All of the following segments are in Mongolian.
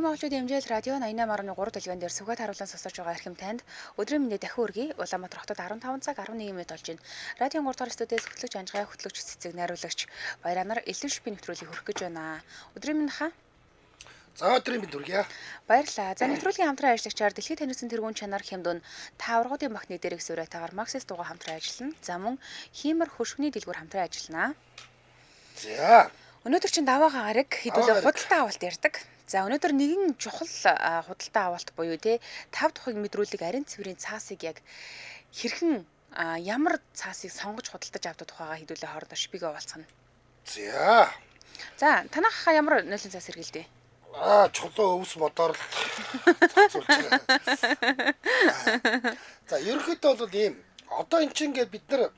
Энэхүү монголчууд хэмжээл радио 88.3 дэлгэн дээр сүгэт харуулан сонсож байгаа эрхэм танд өдрийн мэндийг дахин үргэе. Улаанбаатар хотод 15 цаг 11 минут болж байна. Радио 3 дугаар студиэс хөтлөгч Анжгай хөтлөгч цэцэг найруулагч Баяранаар элдв шипийн нэвтрүүлгийг хүргэх гэж байна. Өдрийн мэнд хаа. За өдрийн мэнд хүргье. Баярлалаа. За нэвтрүүлгийн хамтран ажиллагчаар дэлхийд танилцсан тэргуун чанар хямдун та ургуудын бахны дээрх сүрэтагаар Максис дугаа хамтран ажиллана. За мөн хиймэр хөшгөний дэлгүүр хамтран ажиллана. За Өнөөдөр чинь даваагаа гараг хэдүүлээ худалдаа авалт ярьдаг. За өнөөдөр нэгэн чухал худалдаа авалт буюу те 5 дахь мэдрүүлэг ариун цэврийн цаасыг яг хэрхэн ямар цаасыг сонгож худалдаж авдаг тухайга хэдүүлээ хоорондоо шипигээ овалцгана. За танах ямар нойлон цаас хэргэлдэ? Чулуу өвс модоор л зохицуулж байгаа. За ерөнхийдөө бол ийм одоо эн чинь ингээд бид нар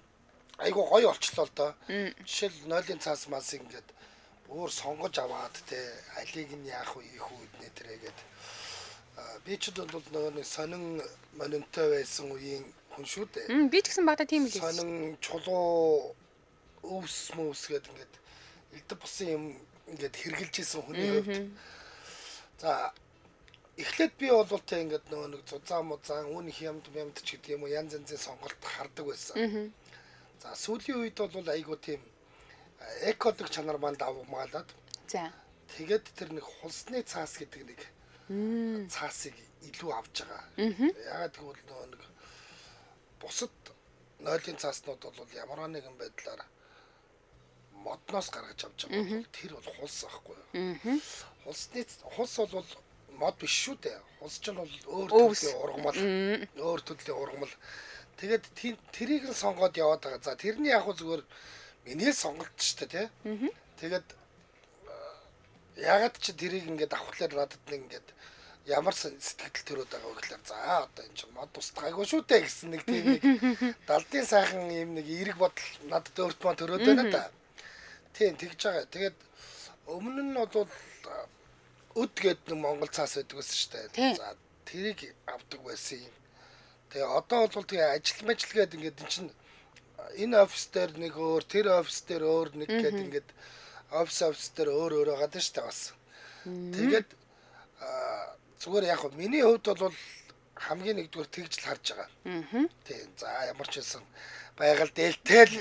айгу гоё олчлоо л доо. Жишээл нойлын цаас мас ингээд өөр сонгож аваад те алийг нь яах вэ ийх үү гэднэ тэрээгээд би ч бол нөгөө нэг сонин монинтой байсан үеийн хүн шүү дээ. Би ч гэсэн багтаа тийм л байсан. Сонин чулуу өвс мөс гэдэг ингээд элдв бусын юм ингээд хэрглэж исэн хүний хувьд. За эхлээд би бол те ингээд нөгөө нэг зузаан музаан үн хямд ч гэдэг юм уу янз янзын сонголт хардаг байсан. За сүүлийн үед бол айгу тийм экологи чанар манд авмаалаад. За. Тэгээд тэр нэг хулсны цаас гэдэг нэг цаасыг илүү авч байгаа. Ягаад гэвэл нөгөө нэг бусад нойлын цааснууд бол ямар нэгэн байдлаар модноос гаргаж авч байгаа. Тэр бол хулс ахгүй юу? Хулсны хулс бол мод биш шүү дээ. Хулс ч нь бол өөр төрлийн ургамал. Өөр төрлийн ургамал. Тэгээд тэрийг нь сонгоод яваад байгаа. За тэрний яг зүгээр миний сонголт ч тий. Тэгээд ягаад ч тэрийг ингээд авахлаар надад ингээд ямар сэтгэл төрөөд байгаа вэ гэхээр за одоо энэ чинь мод устгаагүй шүү дээ гэсэн нэг тийм нэг далдын сайхан юм нэг эерэг бодол надад өөртөө төрөөд байна да. Тийм тэгж байгаа. Тэгээд өмнө нь бол өд гэдэг нэг монгол цаас байдаг байсан шүү дээ. За тэрийг авдаг байсан юм. Тэгээ одоо бол тэгээ ажил мэжлгээд ингээд эн чинь энэ офис дээр нэг өөр тэр офис дээр өөр нэг гэдэг ингээд офис дээр өөр гадаа штэ бас. Тэгээд зүгээр яг хөө миний хувьд бол хамгийн нэгдүгээр тэгж л харж байгаа. Тийм за ямар ч байсан байгаль дээлтэл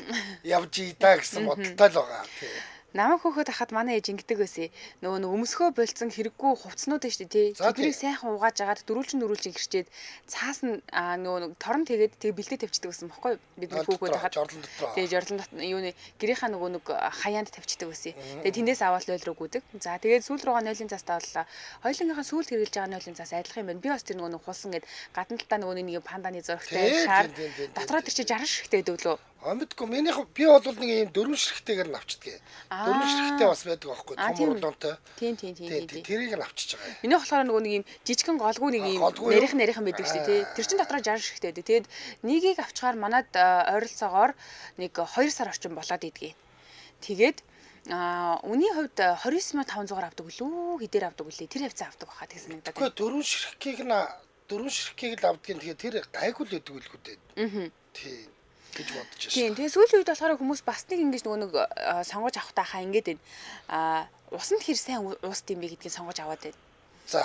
явж ийдаа гэсэн бодолтой л байгаа. Тийм. Намайг хөөхөд хахад манай ээж ингэдэг байсан. Нөгөө өмсгөө болцсон хэрэггүй хувцснууд нь шүү дээ тий. Тэднийг сайхан угааж агаад дөрүүлжин гэрчээд цаас нь нөгөө торон тэгээд тэг бэлдээ тавьчихдаг байсан бохоггүй бид хөөхөд хахад. Тэгээ жордлон юуны гэрийнхаа нөгөө нэг хаяанд тавьчихдаг байсан. Тэгээ тэндээс аваад л ойл руу гүдэг. За тэгээд сүүл рүүгээ нойлын цаастаа боллоо. Хоёулынгийнхаа сүүл хэрэгжилж байгаа нойлын цаас адилхан юм байна. Би бас тэр нөгөө хулсан гэд гадна талаа нөгөө нэг панданы зурагтай шаар дотроо тэр чи 60 ширхтэй гэдэг лөө. Амтгүй миний би бол нэг юм 4 ширхтэйгээр нь авчдаг. 4 ширхтэй бас байдаг аахгүй том урлонтой. Тийм. Тэрийг нь авчиж байгаа. Миний болохоор нөгөө нэг юм жижигхэн голгүй нэг юм нарийнхан байдаг шүү дээ тий. Тэр чин дотроо 60 ширхтэй байдаг. Тэгэд нэгийг авчгаар манад ойролцоогоор нэг 2 сар орчим болоод идэгий. Тэгээд үний хувьд 29,500-аар авдаг үлээ хэдээр авдаг үлээ тэр хавцаа авдаг баха тэгсэн нэгдээд. Гэхдээ 4 ширхгийг л авдгийн тэгээд тэр гайгүй л байдаг үлгүүд. Тийм гэж бодож байна. Тийм. Тэгээ сүүлийн үед болохоор хүмүүс бас нэг ингэж нөгөө нэг сонгож авах таахаа ингээд байна. Усанд хэр сайн уус дим бэ гэдгийг сонгож аваад байна. За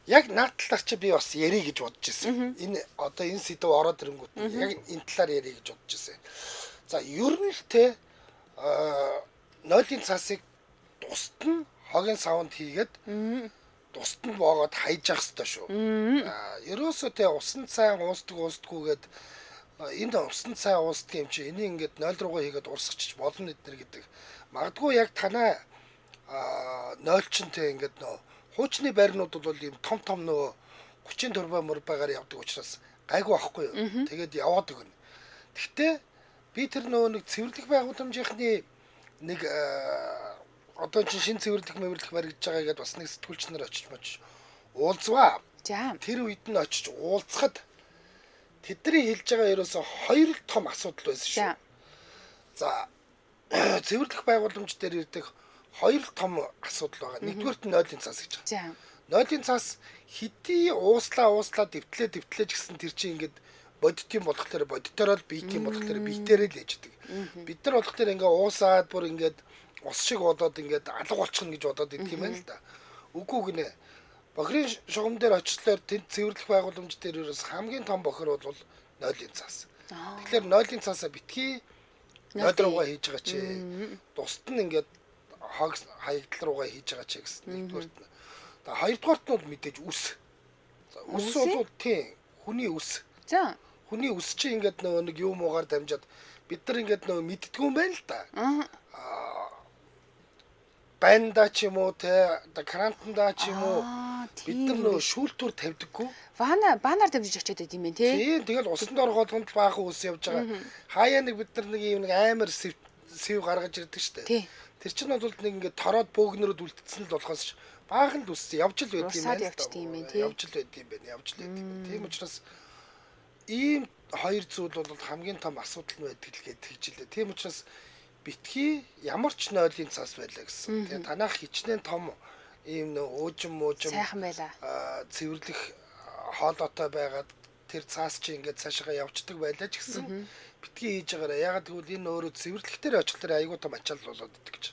яг наад талаар чи би бас ярих гэж бодож байсан. Энэ одоо энэ сэдв ороод ирэнгүүт яг энэ талаар ярих гэж бодож байсан. За ер нь л те нойлын цаасыг тусад нь хогийн савнд хийгээд тусад нь боогод хайж явах хэрэгтэй шүү. Ерөөсөө те усан сайн уустдаггүйгээд энэ усан цай уустдаг юм чи энийг ингээд 0 руугаа хийгээд урсгачих болно эднэр гэдэг. Магадгүй яг танай 0 чинтэй ингээд нөө хуучны байрнууд бол ийм том нөө 30 турбай мөрбагаар явдаг учраас гайгүй байхгүй юу. Тэгээд яваад өгнө. Гэхдээ би тэр нэг цэвэрлэх байгууламжийнхны нэг одоо чинь шинэ цэвэрлэх баригдаж байгаа гэдээ бас нэг сэтгүүлч нар очиж мож уулзваа. За тэр үед нь очиж уулзахад тэдний хэлж байгаа ерөөсө хоёр том асуудал байсан шүү. За цэвэрлэх байгууламж дээр ирдэг хоёр том асуудал байгаа. Нэгдүгээрт нь нойлын цаас гэж байгаа. Нойлын цаас хэдий ууслаа дэвтлээ гэсэн тэр чинь ингээд бодитын болохоор бодитоор л биетийн болохоор биетээрээ л ээждэг. Бид нар болохоор ингээ уусаад бүр ингээд ус шиг болоод ингээд алга болчихно гэж бодоод идэг юм байна л да. Үгүй гинэ. Бохирын шугам дээр очихлоор тэнд цэвэрлэх байгууламж дээр ерөөс хамгийн том бохир бол нойлын цаас. Тэгэхээр нойлын цаасаа битгий нойл руугаа хийж байгаа чи. Тусад нь ингээд хог хаягдал руугаа хийж байгаа чи гэсэн нэгдүгээрт нь. За хоёрдугаарт нь мэдээж үс. За үс бол тийм хүний үс. За хүний үс чи ингээд нэг юм уугаар дамжаад бид нар ингээд мэддгүү юм байна л да. Банда ч юм уу те крантанда ч юм уу бид нар шүүлтүр тавьдаггүй. Банаар дамжиж очиод байт юм байна тий. Тийм тэгэл усанд оргоолгонд баахан ус явж байгаа. Хаяа нэг бид нар нэг юм амар сэв гаргаж ирдэг штэ. Тэр чинь бол нэг ингээд тороод бөөгнөрөд үлдсэн л болохоос баахан ус явж л байдаг юм байна. Явж л байдаг юм байна. Тийм учраас ийм хоёр зүйл бол хамгийн том асуудал нь байдаг л гэж хэлээ. Тийм учраас битгий ямар ч нойлын цаас байлаа гэсэн. Тэгээ танах хичнээн том ийм уужим сайхан байла. Цэвэрлэх хоолойтой байгаад тэр цаас чи ингээд цаашаа явцдаг байлаа ч гэсэн битгий хийж байгаараа. Ягаад гэвэл энэ өөрөө цэвэрлэхтэр очихлоор айгуу том ачаал болоод идэг гэж.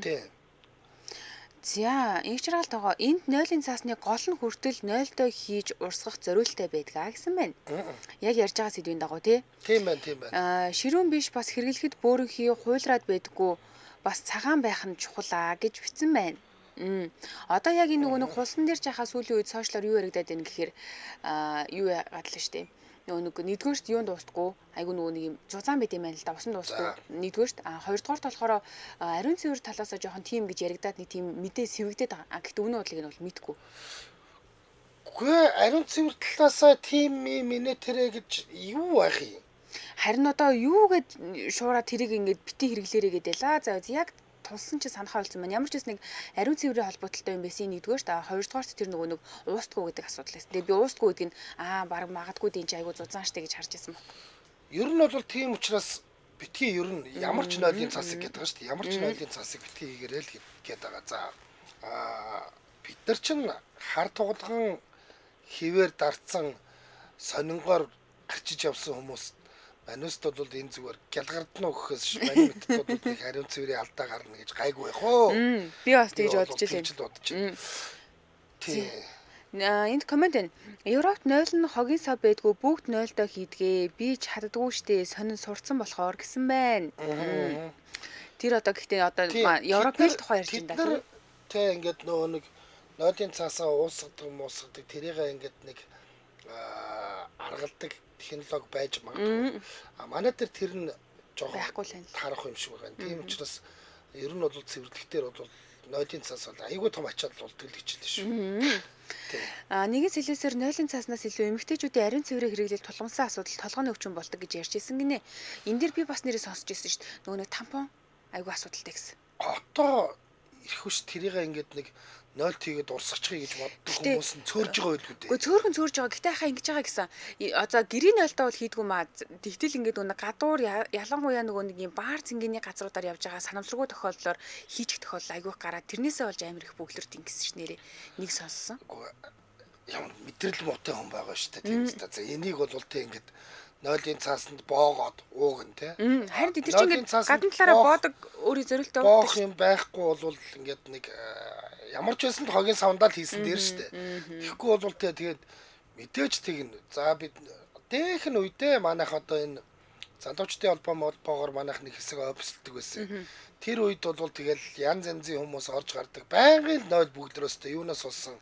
Тийм. За, инх жаргалт байгаа. Энд нойлын цаасны гол нь хүртэл нойлдоо хийж урсгах зориултаа байдгаа гэсэн байна. Яг ярьж байгаа сэдвийн дагуу тий. Тийм байна. Ширүүн биш бас хэрэглэхэд бөөрөнхий хуйлраад байдгүй бас цагаан байх нь чухал гэж бичсэн байна. Одоо яг энэ нэг хулсан дээр жахаа сүүлийн үед сошиалор юу яригадаад байна гэхээр юу яагадлаа штэ. Нэг нэгдүгээрт юунд дуустгүй айгу нэг юм зузаан байт юм байна л да. Усан дуустгүй. Нэгдүгээрт хоёрдугаарт болохоор ариун цэвэр талаасаа жоохон тийм гэж яригадаад нэг тийм мэдээ сэвэгдээд байгаа. Гэхдээ үнэн бодлыг нь бол мэдгүй. Үгүй ариун цэвэр талаасаа тийм минэ тэрэ гэж юу байх юм? Харин одоо юу гэд шуураа тэрийг ингээд бити хэрэглээрээ гэдэлаа. За яг тулсан чи санахаа болсон байна. Ямар ч нэг ариун цэврийн холбоотой юм байсан нэгдүгээрт хоёрдугаарт тэр нөгөө нэг уустгүй гэдэг асуудал байсан. Тэгээ би уустгүй гэдгийг баг магадгүй дий чи айгу зузаан штэ гэж харж байсан байна. Ер нь бол тийм учраас битгий ер нь ямар ч нойлын цасыг гэдэг байгаа штэ. Ямар ч нойлын цасыг битгий хийгээрэл гээд байгаа. За бид нар чинь хар тугалган хിവэр дарцсан сонингоор арчиж явсан хүмүүс манайст бол энэ зүгээр гялгардна өгөхөөс маний мэдд бол хариун цэврийн алдаа гарна гэж гайгүй байх уу. Би бас тэгж бодож илээ. Тийм. Энд комент байна. Европт нойл нь хогийн сав байдгүй бүгд нойлдоо хийдгээ. Би ч хаддаггүй штэ сонин сурцсан болохоор гэсэн байна. Тэр одоо гэхдээ одоо Европын тухай ярьж байна да. Тэ ингээд нөгөө нэг нойлын цаасаа уусгадаг тэрийгээ ингээд нэг аргалдаг технологи байж магадгүй. Манай тэр нь жоохон тарах юм шиг байна. Тийм учраас ер нь бол цэвэрлэхтэр бол нойлын цаас бол айгүй том ачаал болдог л гэж хэлсэн шүү. Нэгэн сэлээсээр нойлын цааснаас илүү эмэгтэйчүүдийн ариун цэврийг хэрэглэл тулгамсан асуудал толгойн өвчин болдог гэж ярьж ирсэн гинэ. Энд дэр би бас нэрээ сонсч ирсэн шүү дээ. Нөгөө нэг тампон айгүй асуудалтай гэсэн. Одоо ирэх үш тэрийгээ ингээд нэг 0 тийгээд урсгачихъя гэж боддог хүмүүс нь цөөрж байгаа байлгүй дээ. Гэхдээ цөөргөн цөөрж байгаа. Гэтэ хаа ингэж байгаа гэсэн. Одоо гэрийн нойлдоо бол хийдгүү маа. Тэгтэл ингээд нэг гадуур ялангуяа нөгөө нэг юм баар цэнгэний газруудаар явж байгаа санамсаргүй тохиолдлоор хийчих тохиолдол айгүйх гараад тэрнээсээ болж амар их бөглөрт ингэсэн ш нэрээ. Нэг сонссон. Ямар мэдрэл муутай хүн байгаа шүү дээ. Тийм үстэй. За энийг бол тэг ингээд нойлын цаасанд боогоод ууган тий. Харин тэр чинь ингээд гадна талаараа боодог өөрийн зорилттой боох юм байхгүй бол ингээд нэг ямар ч байсан хогийн савндаа л хийсэн дээр шүү дээ. Тэгэхгүй бол тэгээд мэдээж тэгнэ. За бид дээхэн үедээ манайх одоо энэ залуучдын холбоогоор манайх нэг хэсэг ойбсолдог байсан. Тэр үед бол тэгэл янз янзын хүмүүс орж гардаг. Байнгын нойл бүгдрөөстэй юунаас болсон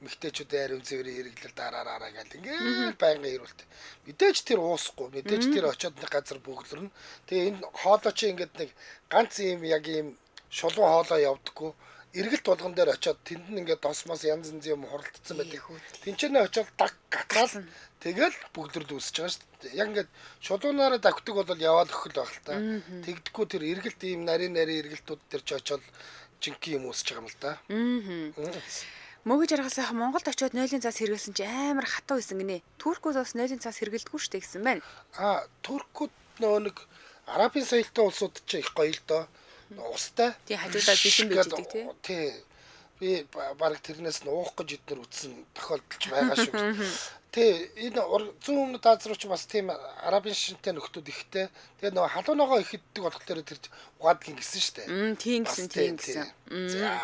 эмэгтэйчүүдийн ариун цэврийн хэрэглэл дараараа гэл ингээд байнгын ирүүлт. Мэдээж тэр уусахгүй. Мэдээж тэр очиод нэг газар бүгдлэрнэ. Тэгээ энэ хоолой чи ингээд нэг ганц юм яг юм шулуун хоолой явдаггүй. Эргэлт болгон дээр очиод тэнд нь ингээд досмоос янз янзын юм хуралдсан байдаг. Тинчэнэ очиод даг гацаал тэгэл бүгдрэл үүсэж байгаа шүү дээ. Яг ингээд шулуунаараа давхдаг бол яваал өхөл байх л та. Тэгдэхгүй тэр эргэлт ийм нарийн эргэлтүүд дээр ч очиод жинхэнэ юм үүсэж байгаа юм л да. Мөгөж жаргалсаа Монголд очиод нойлын цаас хэрэглэсэн чи амар хатуу байсан гинэ. Туркууд бас нойлын цаас хэрэглэдэггүй шүү дээ гэсэн байна. Туркууд нөгөө нэг арабын соёлтой улсууд ч их гоё л доо. Устай. Тий хажуудаа бэлэн байж идэг тий. Тий. Би баг тэрнээс нь уух гэж эднэр үтсэн тохиолдолж байгаа шүү. Тий энэ зүүн өмнөд Аз руу ч бас тийм арабын шинтэй нөхдүүд ихтэй. Тэгээ нөгөө халуунагоо их иддэг болохоор тэр угаадгийн гисэн шүү дээ. Тийм гэсэн. За.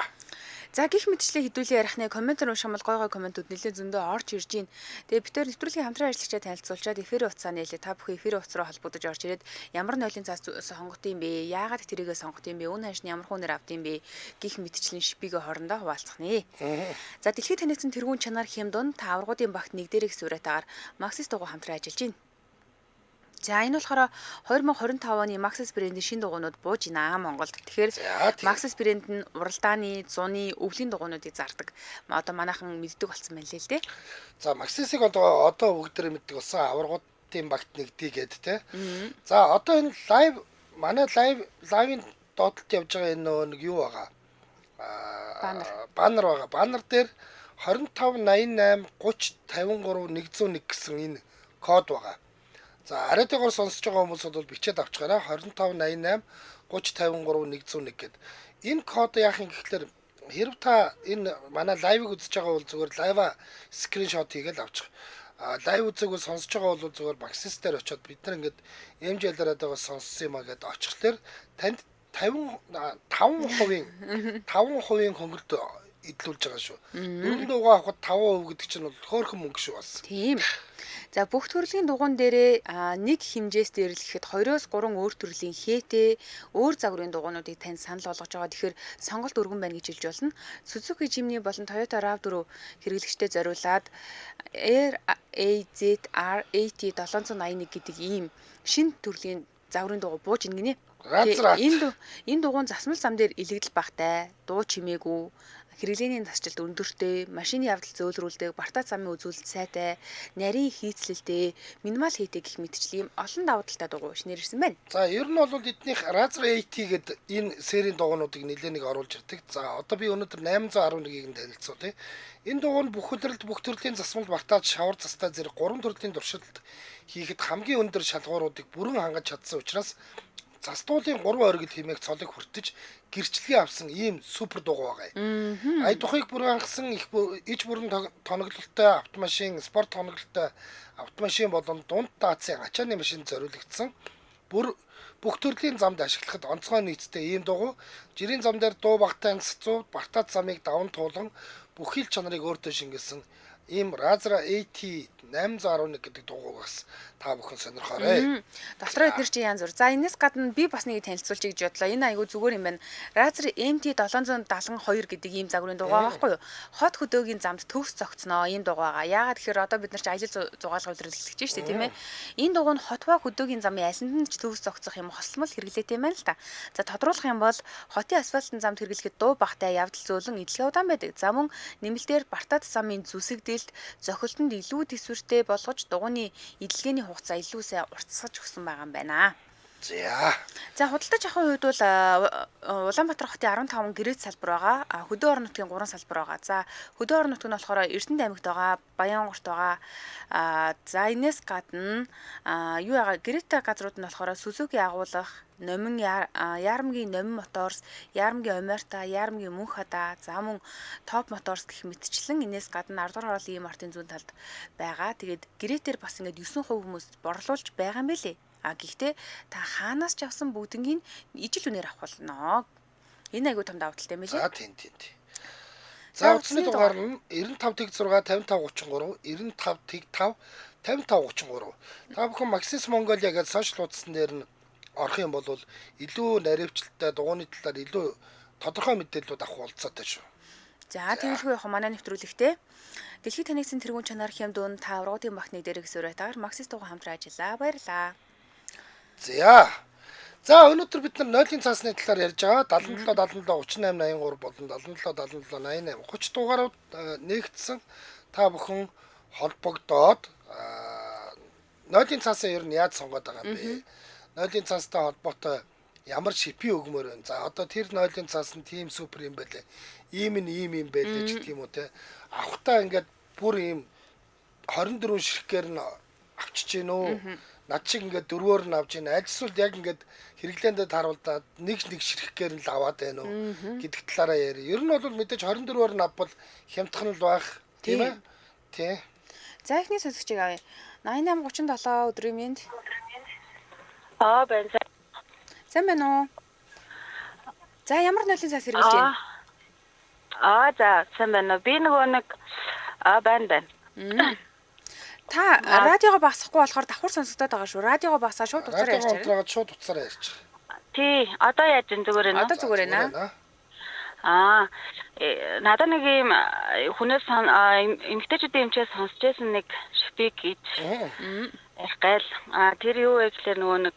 За гих мэтчлээ хэдүүлээ ярихны комментээр унших юм бол гой комментүүд нэлээд зөндөө орж ирж байна. Тэгээ бид төр нэвтрүүлгийн хамтран ажиллагчаа танилцуулчаад эфирийн утсаа нээлээ та бүхэн эфирийн утас руу холбогдож орж ирээд ямар нойлын цаас сонгох юм бэ? Яагаад тэрийгэ сонгох юм бэ? Үн ханшны ямар хүнээр авд юм бэ? Гих мэтчлийн шипигээ хоорондоо хуваалцах нэ. За дэлхийд танигдсан тэргүүн чанар Хямдун та аврагуудын багт нэг дээрх суурайтаагаар Maxis дугуй хамтран ажиллаж байна. За энэ болохоор 2025 оны Maxis брэндийн шинэ дугуйнууд бууж байна Монголд. Тэгэхээр Maxis брэнд нь уралдааны, зуны, өвлийн дугуйнуудыг зардаг. Одоо манайхан мэддэг болсон байна лээ л дээ. За Maxis-ыг одоо бүгдээрээ мэддэг болсон аврагуудын багт нэгдий гэдэг те. За одоо энэ манай лайвын доотлолт явж байгаа энэ нэг юу байгаа? Баннер байгаа. Баннер дээр 2588 30 53 101 гэсэн энэ код байгаа. За ариутайгаар сонсож байгаа хүмүүс бол бичээд авчгаарай 2588 30 53 101 гэд. Энэ код яах юм гэхэлэр хэрв та энэ манай лайвыг үзэж байгаа бол зүгээр лайва скриншот хийгээл авчих. Лайв үзээгөө сонсож байгаа бол зүгээр Maxis дээр очиод бид нар ингээд MJ-лараад байгаа сонссон юм а гэд очихлаар танд 5% хөнгөлт идэлүүлж байгаа шүү. 4 дугаа авахд 5% гэдэг чинь бол хөөрхөн мөнгө шүү бас. Тийм. За бүх төрлийн дугуйн дээрээ нэг хэмжээс дээрлэхэд 2-3 өөр төрлийн хээтэй өөр загварын дугуйнуудыг тань санал болгож байгаа. Тэгэхээр сонголт өргөн байна гэж хэлж болно. Suzuki Jimny болон Toyota RAV4 хэрэглэгчдэд зориулаад RAZ R80 781 гэдэг ийм шинэ төрлийн загварын дугуй бууж ийн гинэ. Энэ дугуйн засмал зам дээр илэгдэл багтай, дуу чимээгүй, хэрэглээний тасчлалт өндөртэй, машины явдал зөөлрүүлдэг, бартаа замын үзүүлэлт сайтай, нарийн хийцлэлтэй, минимал хийтэй гэх мэтчлийн олон давуу талтай дугуй шинээр ирсэн байна. За ер нь бол эднийх Razr 80 гэдэг энэ серийн дугуйнуудыг нэлээд нэг оруулж ирдэг. За одоо би өнөөдөр 811-ийг танилцуу тий. Энэ дугуй нь бүх төрлийн засмал бартаад шавар застай зэрэг 3 төрлийн туршилт хийхэд хамгийн өндөр шалгууруудыг бүрэн хангаж чадсан учраас застуулын 3 оргил хэмээх цолыг хүртэж гэрчлэгээ авсан ийм супер дугуй байгаа. Ай тухыг бүрэн хангасан иж бүрэн тоноглолтой автомашин, спорт тоноглолтой автомашин болон дунд даацын ачааны машин зориулагдсан бүх төрлийн замд ашиглахад онцгой нийцтэй ийм дугуй жирийн зам дээр дуу багтай цэцүү бартаа замыг даван туулан бүх хил чанарыг өөртөө шингээсэн ийм Razr 80 811 гэдэг дугуй бас та бүхэн сонирхоорой. Дотроо эдгээр чи янз бүр. За энэс гадна би бас нэг танилцуулчих гэж бодлоо. Энэ айгүй зүгээр юм байна. Razr MT 772 гэдэг ийм загварын дугуй байгаа байхгүй юу? Хот хөдөөгийн замд төгс зогцноо ийм дугуй байгаа. Яагаад тэгэхээр одоо бид нар чи ажил зугаалга үйлрэлж эхэлж штэ тийм ээ. Энэ дугуй нь хотва хөдөөгийн замын алинд нь ч төгс зогцох юм хослмол хэрэглээтэй юм байна л та. За тодруулах юм бол хотын асфальтын замд хэрэглэхэд дуу багтай явдал зөөлөн эдлэгээ удаан байдаг. За мөн нэмэлтээр бартаад замын зүсэгдэлт зохилтонд илүү төсвөртэй болгож дугуйны эдлэгээний хугацаа илүү сайн уртсгаж өгсөн байгаа юм байна. За худалдаж авахын үед бол Улаанбаатар хотын 15 гэрээт салбар байгаа. Хөдөө орон нутгийн 3 салбар байгаа. За хөдөө орон нутг нь болохоор Эрдэнэт аймагт байгаа, Баянгорт байгаа. За энэс гадна юу яага гэрээтэй газрууд нь болохоор Suzuki агуулгах, Номин Яармгийн Номин Моторс, Яармгийн Омерта, Яармгийн Мөнхада, за мөн Топ Моторс гэх мэтчлэн энэс гадна 10 дугаар хоолын мартын зүүн талд байгаа. Тэгээд гэрээтэр бас ингээд 9% хүмүүс борлуулж байгаа юм байлээ. Гэхдээ та хаанаас ч авсан бүгднийг ижил үнээр авах болно. Энэ айгуу том давуу талтай юм билээ. За тийм. За утасны дугаар нь 95.6 55.33 95.5 55.33. Та бүхэн Maxis Mongolia гэж сошиал хуудсан дээр нь орох юм бол илүү наривчлалтай дугуйны талаар илүү тодорхой мэдээлэлүүд авах болцоотой шүү. За тэгэлгүй яг манай нэвтрүүлэгтээ дэлхийд танигдсан тэргүүн чанар Хямдун та аврагуудын багтны дээрх суурайтаагаар Maxis дугуй хамтран ажиллаа. Баярлалаа. За өнөөдөр бид нар нойлын цаасны талаар ярьж байгаа 77 77 38 83 болон 77 77 88 30 дугаарууд нэгдсэн та бүхэн холбогдоод нойлын цаасаа ер нь яаж сонгоод байгаа юм бэ? Нойлын цаастай холбоотой ямар шипи өгмөр вэ? За одоо тэр нойлын цаас нь тийм супер юм байлээ. Ийм юм байлээ ч гэх юм уу те. Авахтаа ингээд бүр ийм 24 ширхгээр нь авчиж гин үү? Над шиг ингээд дөрвөөр нь авч ийн альсвал яг ингээд хэрэглээндээ харуулдаад нэг ширхгээр нь л аваад байна уу гэдэг талаараа яри. Ер нь бол мэдээж 24-оор нь авбал хямдхан л байх тийм ээ. Тий. За ихний сонсогчийг авъя. 8837 өдрийн минь. Байна. Сайн байна уу? За ямар нойлын цаас хэрэглэж байна? За сайн байна. Би нөгөө нэг байна. Та радиогоо багсахгүй болохоор давхар сонсогдоод байгаа шүү. Радиогоо багсаа шууд уцаараа ярьж байна. Радиогоо шууд уцаараа ярьж. Тий, одоо яаж ин зүгээр нэ? Одоо зүгээр байна. Надад нэг юм хүнээс эмгтээчүүдийн эмчээс сонсч байсан нэг шпик гэж ярих гайл. Тэр юу вэ гэхээр нөгөө нэг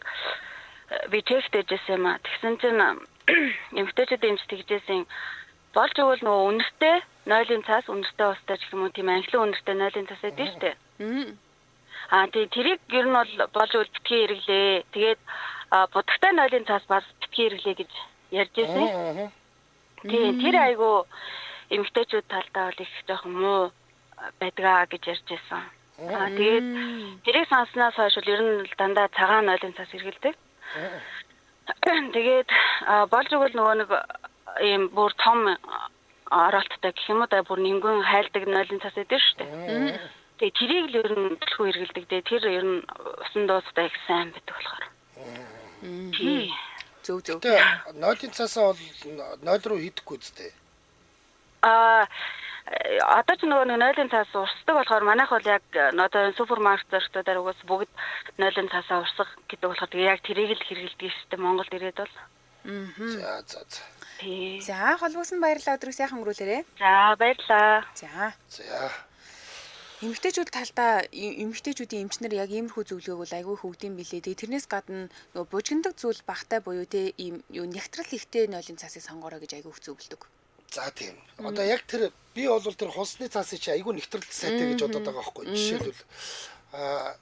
би чэктэйжсэн юм. Тэгсэн чинь эмгтээчүүдийн эмч тэгжсэн болж өгвөл нөгөө үнэртэй нойлын цаас үнэртэй устай гэх юм уу тийм анхлын үнэртэй нойлын цаас байдаг шүү дээ. Тэрийг ер нь бол болж өгвөл битгий хэрэглээ. Тэгээд будагтай нойлын цаас бас битгий хэрэглээ гэж ярьж байсан. Тэр айгу эмгтээчүүд талдаа бол их жоохон муу байдгаа гэж ярьж байсан. Тэгээд тэрийг сонсноос хойш ер нь дандаа цагаан нойлын цаас хэрэглэдэг. Тэгээд болж өгвөл нөгөө нэг ийм бүр том оролттой гэх юм уу да бүр нингэн хайлдаг нойлын цаас байдаг шүү дээ. Тэгээд тэрийг л ер нь төлхөө хэрэглэдэг. Тэр ер нь усан дуустай их сайн байдаг болохоор. Зөв. Тэгээ нойлын цаасаа бол нойл руу хийдэггүй зү. Одоо ч нөгөө нойлын цаас урсдаг болохоор манайх бол яг одоо супермаркет зэрэгтээр угаас бүгд нойлын цаасаа урсах гэдэг болохоор тэгээ яг тэрийг л хэрэглэдэг шүү дээ Монголд ирээд бол. За. За холбоосон баярлалаа өдрийг сайхан өнгөрүүлээрэй. За баярлалаа. За. Эмэгтэйчүүд талдаа эмэгтэйчүүдийн эмчнэр яг иймэрхүү зөвлөгөөг бол айгүй хөгдөм билээ. Тэгээ тэрнээс гадна нөгөө бужигнадаг зүйл багтай буюу те ийм юу нягтрал ихтэй нойлын цаасыг сонгоорой гэж айгүй зөвлөдөг. За тийм. Одоо яг тэр би бол тэр хусны цаасыг чи айгүй нэгтрэл сайтай гэж бодоод байгаа байхгүй. Жишээлбэл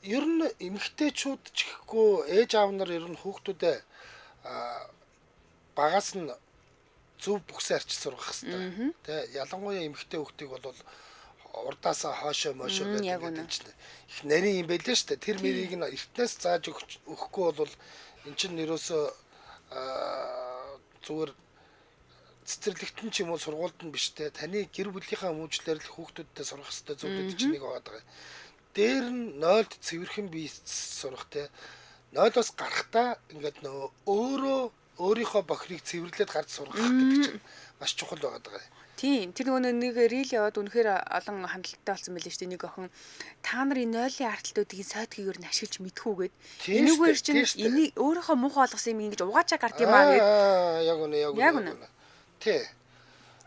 ер нь эмэгтэйчүүд ч гэхгүй ээж аав нар ер нь хүүхдүүдээ багаас нь зөв бүхсээ арчиж сургах хэрэгтэй. Тэ ялангуяа эмэгтэй хүүхдийг бол урдаасаа хоошоо мошоо гэдэг юм чинь их нарийн юм байлээ шүү дээ. Тэр мэрийг нь эртнээс зааж өгөхгүй бол эн чинь нэрөөсөө зүгээр цэцэрлэгтэн ч юм уу сургуульд нь биш те таны гэр бүлийнхаа хүмүүжлэр л хүүхдүүдтэй сурах хэрэгтэй зүйлүүд чинь нэг байгаа даа. Дээр нь 0-д цэвэрхэн бие сурах те 0-оос гарахтаа ингээд нөгөө өөрийнхөө бохирыг цэвэрлээд гарч сурах гэдэг чинь маш чухал байгаа даа. Тийм. Тэр нөгөө нэг рил яваад үнэхээр олон хандлттай болсон байлээ шүү дээ. Нэг охин та нарын нойлын арталтуудыг сойдгийг нь ашиглаж мэдхүүгээд энэгээр чинь энийг өөрийнхөө муухай болгосон юм ингэж угаачаа гард юм аа гэд. Яг үнэ. Тий.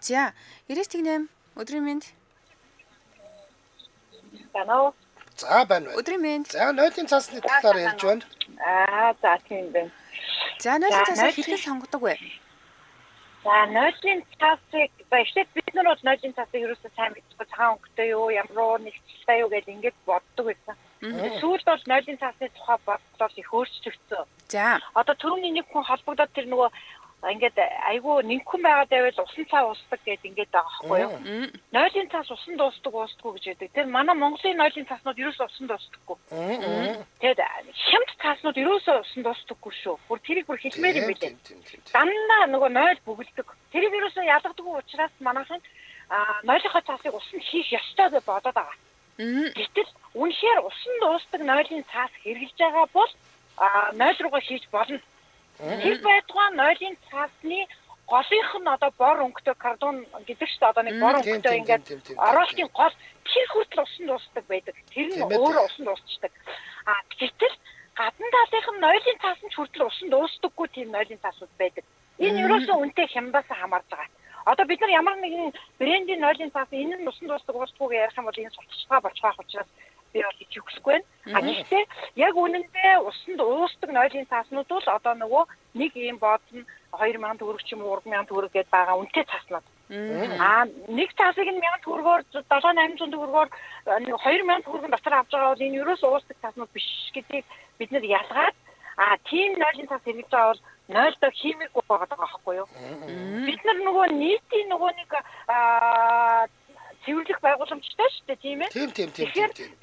За, 98 өдрийн мэнд. Банаа. За байна. Өдрийн мэнд. За, нойлын цаасны талаар ярьж байна. За тийм байна. За, нойлын цаасыг хэрхэн сонгодог вэ? За, нойлын цаасыг эхлээд бид нар бол нойлын цаасыг ерөөсөө сайн мэдчихгүй цагаан өнгөтэй юу, ямар нэгчлээ юу гэж ингэж боддог байсан. Сүүлд бол нойлын цаасны тухай бодлол их өөрчлөгдсөн. За. Одоо түрүүний нэг хүн холбогдоод тэр нөгөө ингээд айгүй нэгхэн байгаад байвал усан цаа уусдаг гэдэг ингээд байгаа байхгүй юу? Нойлын цаас усан дуустдаггүй гэж байдаг. Тэр манай Монголын нойлын цааснууд ерөөсөө усан дуустдаггүй. Тэгээд хямд цааснууд ерөөсөө усан дуустдаггүй шүү. Бүр тэрийг бүр хэлмээр юм билээ. Дандаа нөгөө нойл бүгэлдэг. Тэрийг ерөөсөө ялгадаггүй учраас манайхан нойлынхаа цаасыг усан хийх ёстой гэж бодоод байгаа. Гэтэл үнэхээр усан дуустдаг нойлын цаас хэрэгжилж байгаа бол нойл руугаа хийж болно. Тэр байтугай нойлын цаасны голынх нь одоо бор өнгөтэй кардон гэдэг чинь одоо нэг бор өнгөтэй ингээд ороолтын гол тэр хүртэл усан дуустдаг байдаг. Тэр нь өөрөө усан дуусчдаг. Гэтэл гадна талынх нь нойлын цаас нь хүртэл усан дуустдаггүй тийм нойлын цаасууд байдаг. Энэ ерөөсөө үнэтэй хямдаас хамаарж байгаа. Одоо бид нар ямар нэгэн брендийн нойлын цаас энэ нь усан дуустдаг уусдаггүй ярих юм бол энэ султчгаа болж байгаа учраас би бол их хүсэхгүй байна. Гэхдээ яг үнэндээ усанд уусдаг нойлын цааснууд бол одоо нөгөө нэг ийм бодно 2000 төгрөг ч юм уу 3000 төгрөг гэдээ байгаа үнэтэй цааснууд. Нэг цаасыг нь 1000 төгрөгөөр 7800 төгрөгөөр 2000 төгрөгөнд дотор авч байгаа бол энэ ерөөс уусдаг цааснууд биш гэдгийг бид нэр ялгаад тийм нойлын цаас хэрэгж байгаа бол нойлдоо химик байгаа байхгүй юу? Бид нар нөгөө нийтийн нөгөө нэг цэвэрлэх байгууламжтай шүү дээ тийм ээ. Тийм.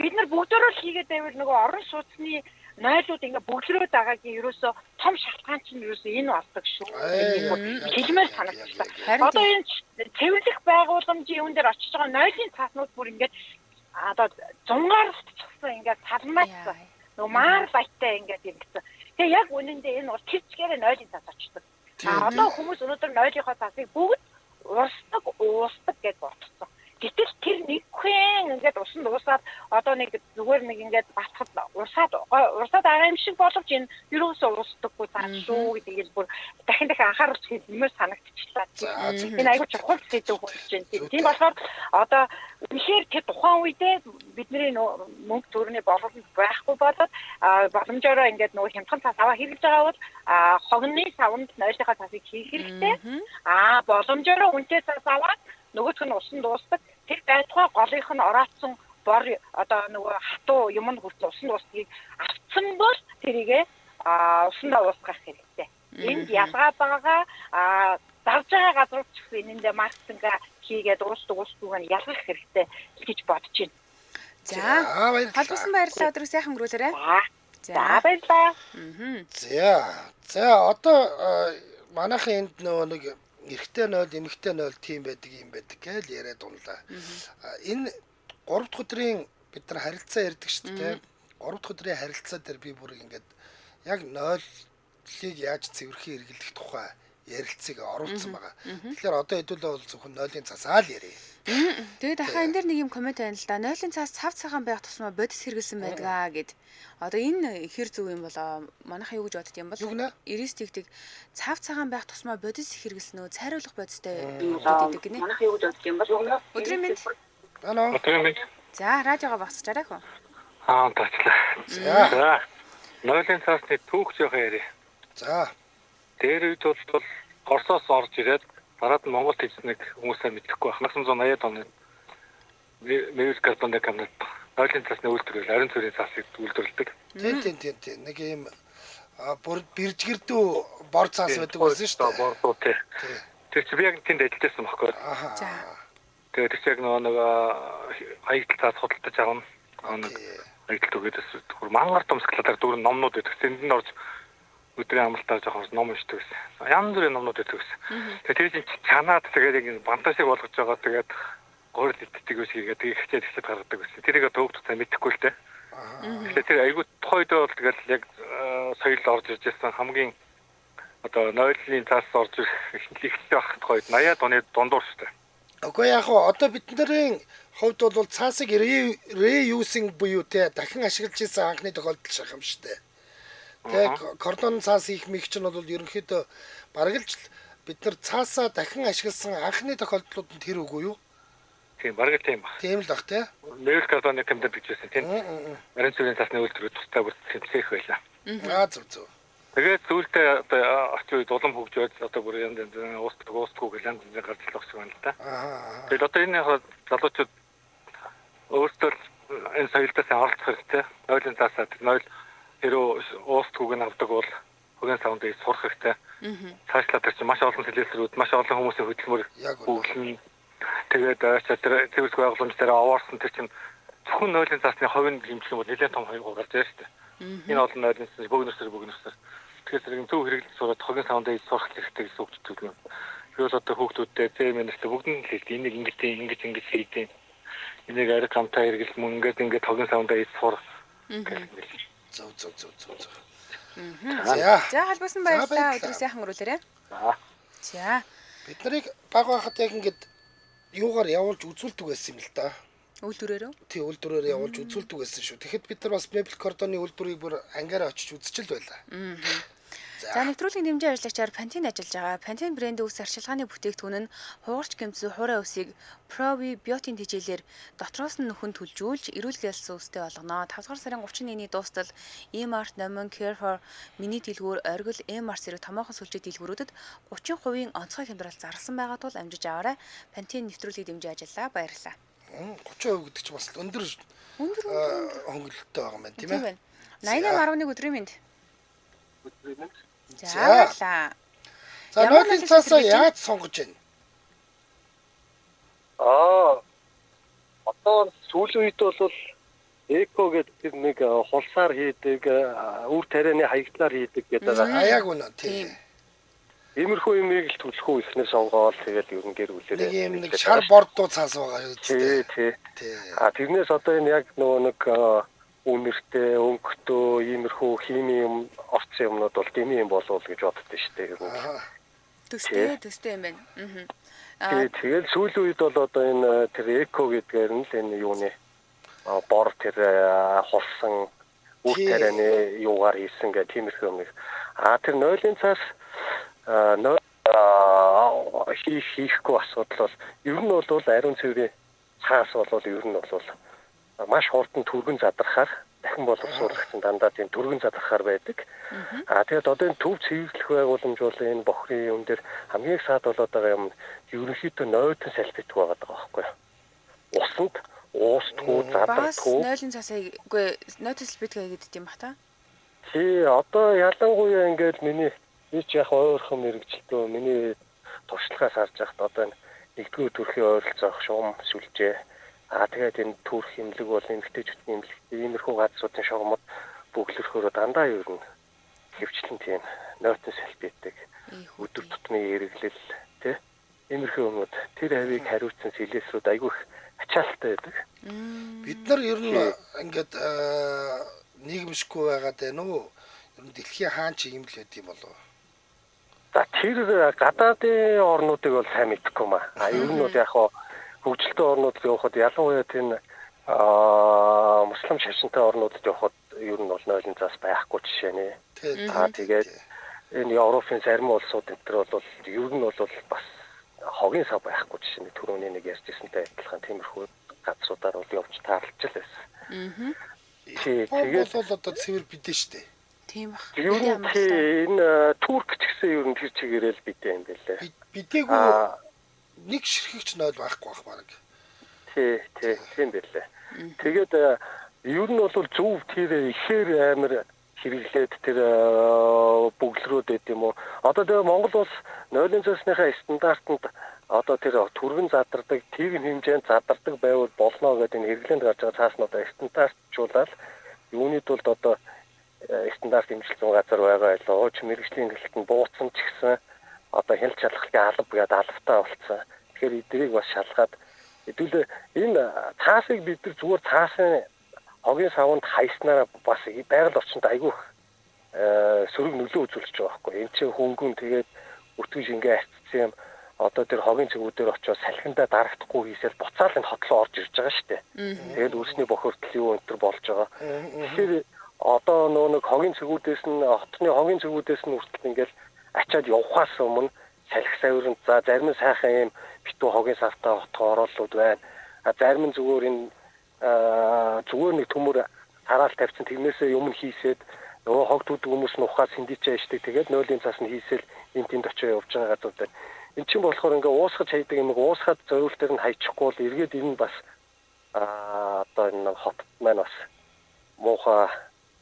Бид нар бүгдөө л хийгээд байвал нөгөө орон сууцны нойлууд ингээ бүглэрөөд байгаагийн ерөөсөө том шалтгаан чинь ерөөсөө энэ болдог шүү. Хэлмээр санагдчихлаа. Одоо энэ цэвэрлэх байгууламжийн юун дээр очиж байгаа нойлын цааснууд бүр ингээд одоо зунгаар цогцсон ингээд цалмаацсан. Нөгөө маар баятай ингээд ингэсэн. Тэгээ яг үнэндээ энэ бол тэрчгээр нойлын цаас очдог. Одоо хүмүүс өнөөдөр нойлынхоо цаасыг бүгд уусдаг гэж бодсон. Гэтэл тэр нэгхэн ингээд усан дуусаад одоо нэг зүгээр нэг ингээд батхад урсаад байгаа юм шиг боловч энэ юусоо урсдаггүй цааш шүү гэдэг бүр дахин анхааруулж нэмэр санагдчихлаа. Энэ айгүй чухал зүйл болж байна. Тийм болохоор одоо үнэхээр тэр тухайн үедээ бидний мөнгө төгрөгийн боломж байхгүй болоод боломжоор ингээд нөгөө хямдхан цаас аваа хэрэгж байгаа бол хогны савнд нойлынхаа цасыг хийх хэрэгтэй. Боломжоор үнэтэй цаас аваад нөгөөх нь усан дуустдаг. Тэр байтугай голынх нь ороодсон бор одоо нөгөө хатуу юм нь хүртэл усан дуустгийг авцсан бол тэрийгээ усандаа уусгах хэрэгтэй. Энд ялгаа байгаа зарж байгаа газар ч гэсэн эндээ маркетинг хийгээд уусдаггүйг нь ялгах хэрэгтэй гэж бодож байна. За халбсан баярлалаа өдрөө сайхан өнгөрүүлээрэй. За баярлалаа. За одоо манайхан энд нөгөө нэг эрэгтэй 0 эмэгтэй 0 тийм байдаг юм байдаг гэж яриад унлаа. Энэ 3 дахь өдрийн бид нар харилцаа ярьдаг шүү дээ. 3 дахь өдрийн харилцаа дээр би бүр ингээд яг 0-ыг яаж цэвэрхэн эргэлдэх тухай ярилцгийг оруулсан байгаа. Тэгэхээр одоо хэдүүлээ бол зөвхөн 0-ын цасаа л ярив. Тэгээд ахаа энэ дэр нэг юм коммент байна л да. 0-ын цаас цав цагаан байх тусмаа бодис хэрэгэлсэн байдгаа гэд. Одоо энэ хэр зөв юм болоо манайхаа юу гэж бодд юм бол 90 тэгдэг цав цагаан байх тусмаа бодис хэрэгэлсэн үү цайруулах бодистой гэдэг гинэ. Манайхаа юу гэж бодд юм бол өдрийн мэнд. Өдрийн мэнд. За радиогоо багсчаарай хөө. Тачлаа. За 0-ын цаасны түүх жоох яри. За дээр үед бол Оросоос орж ирээд дараад нь Монголд хийснэг хүмүүсээ мэдэхгүй байх. 1980-ад оны Мэвис карбоны камнад 0-ын цасны үйлдвэрлэл ариун цэврийн цасыг үйлдвэрлэдэг. Тийм. Нэг юм биржгэрдүү бор цаас байдаг байсан шүү дээ. Бордоо тий. Тэр чи би яг тэнд ажиллаж байсан байхгүй. За. Тэгээд тэр яг нэг хаягдл цаас худалдаж авна. Нэг хаягдл түгээдээс мангар томсглалаар дөрөв номнууд байдаг. Тэнд нь орж өдрийн амралтаар жоохон ном уншдаг гэсэн. Янз бүрийн номнууд байдаг гэсэн. Тэгээд тэр чинь чанаад тэгээд яг бантаа шиг болгож байгаа. Тэгээд гурил итдэг ус хийгээд ихчээд гаргадаг гэсэн. Тэрийг одоо хөвгт мэдэхгүй л дээ. Тэгэхээр тэр айгүй тухайд бол тэгэл яг соёл орж ирж байсан хамгийн одоо 0-ын цаас орж эхлэх байх тухайд 80-аад оны дундуур шүү дээ. Окей яг одоо бидний хувьд бол цаасыг reusing буюу те дахин ашиглаж ирсэн анхны тохиолдол шах юм шүү дээ. Тэгээ кордон цаас хийх мэг чинь бол ерөнхийдөө бараг л бид нар цаасаа дахин ашигласан анхны тохиолдлууд нь тэр үгүй юу? Тийм бараг тийм ба. Тийм л баг тий. Мэвис карбоны камнад бичсэн тийм. Ариун цэврийн цасны үйлдвэр тустай бүр тэмцээх байлаа. Зөв. Тэгээд зүйлдээ одоо очиж улам хөгжөөд одоо бүр янз уустгүй гэж янз янз гарч логч байна л да. Тэгээд одоо энэ залуучууд өөрсдөө энэ соёлдоос оролцох хэрэгтэй. 0-ын цаасаа 0 хэрэг уустгүйг нь авдаг бол хөгийн савнд сурах хэрэгтэй. Цаашлаад тэр чинь маш олон хэлэлцрүүд, маш олон хүмүүсийн хөдөлмөр бүглэн. Тэгээд тэр цэвэрх байгууламж дээр аваарсан тэр чинь зөвхөн 0-ын цаасны хувийн хэмжлэг бол нэлээд том хувь гарч ирж штэ. Энэ олон 0-ын цаас бөгнөсөр. Тэгэхээр зөв хэрэглэж сураад хогийн савнд сурах хэрэгтэй гэсэн үг зүйл юм. Тэгвэл одоо хүүхдүүдтэй зэмэнэс бүгд нь хэлээд энийг ингэж хийдэг. Энийг ариг хамтаа хэрэглэл мөн ингээд хогийн савнд сур. Зөв. За халбасан баярлалаа. Өдрөө сайхан өнгөрүүлээрэй. За. Бид нарыг баг байхад яг ингээд юугаар явуулж үзүүлдэг байсан юм л да. Үйлдвэрээрөө? Тий, үйлдвэрээр явуулж үзүүлдэг байсан шүү. Тэгэхэд бид нар бас Мэвис кордоны үйлдвэрийг бүр ангаараа очиж үзчихэл байлаа. За нэвтрүүлгийн дэмжийн ажиллагчаар Pantene ажиллаж байгаа. Pantene брэндийн ус арчилгааны бүтээгдэхүүн нь хугарч гэмтсэн хуурай усыг пробиотийн тэжээлээр дотроос нь нөхөн түлжүүлж эрүүл гэлсэн устэй болгоно. 5 дугаар сарын 31-ний дуустал E-Mart Nomon Care for миний дэлгүүр оргил E-Mart зэрэг томоохон сүлжээ дэлгүүрүүдэд 30% онцгой хямдрал зарласан байгаа тул амжиж аваарай. Pantene нэвтрүүлгийг дэмжиж ажиллаа. Баярлалаа. 30% гэдэг чинь бас өндөр хөнгөлөлттэй байгаа юм байна тийм ээ. 88.1 өдрийн мэнд. За баярлалаа. За 0-ын цаасаа яаж сонгож байна? Одоо сүүлийн үед бол эко гэдэг нэг хулсаар хийдэг, үр тарианы хаягдлаар хийдэг гэдэг байгаа. Яг үнэ тийм. Иймэрхүү юмыг л төлөх үү ихнэр сонгоол тэгээд ер нь гэр бүлэрээ. Нэг шар бордуу цаас байгаа юу тий. Тэрнээс одоо энэ яг нэг үнэртэй, өнгөтэй, иймэрхүү химийн юм орцсон юмнууд бол дэмий юм болов гэж боддоо шүү дээ. Төстэй юм байна. Тэгээд сүүлийн үед бол одоо энэ тэр эко гэдгээр нь л энэ юуны бор тэр холсон үр тарианы юугаар хийсэн гэх тиймэрхүү юм. Тэр нойлын цаас хийхгүй асуудал бол ер нь бол ариун цэврийн цаас бол ер нь бол маш хурдан түргэн задрахаар дахин боловсруулагдсан дандаа тийм түргэн задрахаар байдаг. Тэгээд одоо энэ төв цэвэрлэх байгууламж бол энэ бохрын юм дээр хамгийн саад болоод байгаа юм ерөнхийдөө нойтон салбит байгаа байхгүй юу? Усанд уустгүй задардгүй. Бас нойлын цасыг үгүй нойтон салбит гэдэг юм бах та. Тий, одоо ялангуяа ингээд миний ч яг ойрхон мэрэгчлээ миний туршлагаас харж байхад одоо нэгдүгээр төрхийн ойролцоох шугам сүлжээ. Тэгээд энэ төрх имлэг бол эмэгтэйчүүдийн имлэг иймэрхүү газруудын шугамд бүглэрхөөр дандаа ер нь хөвчлэн тийм нойтон салбитыг өдөр тутмын хэрэглэл тий иймэрхүү юмуд тэр хавийг хариуцсан сэлэсрүүд айгүй их ачаалттай байдаг. Бид нар ер нь ингээд нийгэмшгүй байгаад байна уу? Ер нь дэлхийн хаан ч юм л байд юм болов. За тэр гадаадын орнуудыг бол сайн мэдэхгүй маа. Ер нь бол яг хөгжилтэй орнууд явахад ялангуяа тийм муслим шашинтай орнуудад явахад ер нь бол нойлын цаас байхгүй жишээ нэ. Тэгээд энэ Европын зарим улсууд энэ төр бол ер нь бол бас хогийн сав байхгүй жишээ нэ. Түрүүний нэг ярьжсэнтэй адилхан тиймэрхүү газруудаар бол явж таарлаж л байсан. Тэгээд бол одоо цэвэр бидэн штэ. Тийм бах. Ер нь энэ турк ч гэсэн ер нь тэр чигээрээ л бидэн юм байлээ. Бидээгүй нэг ширхэгч нойл байхгүй байх баг. Тийм байлээ. Тэгээд ер нь бол зөв тэр ихээр амар хэрэглээд тэр бүглэрүүд байд юм уу. Одоо тэр Монгол улс нойлын цасныхаа стандартанд одоо тэр түргэн задардаг, тэгн хэмжээнд задардаг байвал болно гэдэг энэ хэрэглээнд гарч байгаа цааснуудаа стандартжуулаад юунид бол одоо стандарт хэмжилсэн газар байгаа байлаа. Ууч мэрэгжлийн гэлтэн бууцсан ч гэсэн одоо хяналт шалгалтын алба гэдэг албатай болцсон. Тэгэхээр эднийг бас шалгаад хэдүүлээ энэ цаасыг бид нар зүгээр цаасын хогийн савнд хайснараа бас байгаль орчинд айгүй сөрөг нөлөө үзүүлж байгаа байхгүй. Энд чинь хөнгөн тэгээд өтгөж ингээ арцсан юм. Одоо тэр хогийн цэгүүдээр очиод салхиндаа дарагдахгүй хийсэл буцаал энэ хотлоо орж ирж байгаа шүү дээ. Тэгээд үрсний бохирдол юу өнтер болж байгаа. Тэгэхээр одоо нэг хогийн цэгүүдээс нь хотны хогийн цэгүүдээс нь үртэл ингээл ачаад явхаас өмнө салхи савирнд за зарим нь сайхан юм битүү хогийн савтай хотгоо ороолууд байна. Зарим нь зүгээр энэ зүгээр нэг төмөр хараал тавьсан тэрнээсээ юм хийсээд нөгөө хог дүүд хүмүүс нь ухаад сэндичээ ичдэг тэгээд нойлын цаас нь хийсэл энд тэнд очиж явж байгаа газар дээр эн чинь болохоор ингээ уусгаж хайдаг юм уусгаад зөвлөл төр нь хайчихгүй бол эргээд энэ бас одоо энэ хот маань бас муухай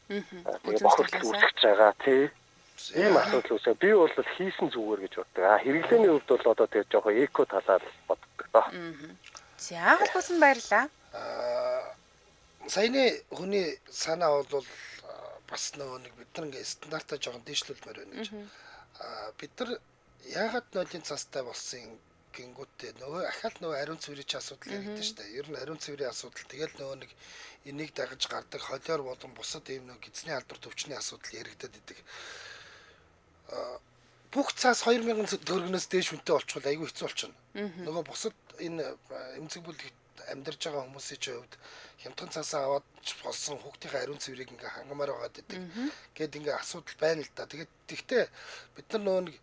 бохирдол үүсгэж байгаа тий. Ийм асуудал үүсээ би бол хийсэн зүгээр гэж боддог. Хэрэглээний хувьд бол одоо тэр жоохон эко талаар боддог доо. За холбоосон баярлаа. Саяны хүний санаа бол бас нэг бид нар ингээ стандартаа жоохон дэвшлүүлмээр байна гэж. Бид нар яагаад нойлын цастай болсон гингүүтээ нөгөө ахаал нөгөө ариун цэврийн асуудал яригдсан шүү дээ. Ер нь ариун цэврийн асуудал тэгэл нөгөө нэг энийг дагаж гардаг холиор болон бусад ийм нөгөө гидсний алдар төвчний асуудал яригдаад идэг. Бүх цаас 2000 төгрөгнөөс дээш үнэтэй болчихвол айгүй хэцүү болчихно. Нөгөө бусад энэ эмзэг бүлэгт амьдарч байгаа хүмүүсийн хувьд хямдхан цаасаа аваад болсон хүүхдийн ариун цэврийг ингээ хангамаар байгаад идэг. Гэт ингээ асуудал байна л да. Тэгээд тэгтээ бид нар нөгөө нэг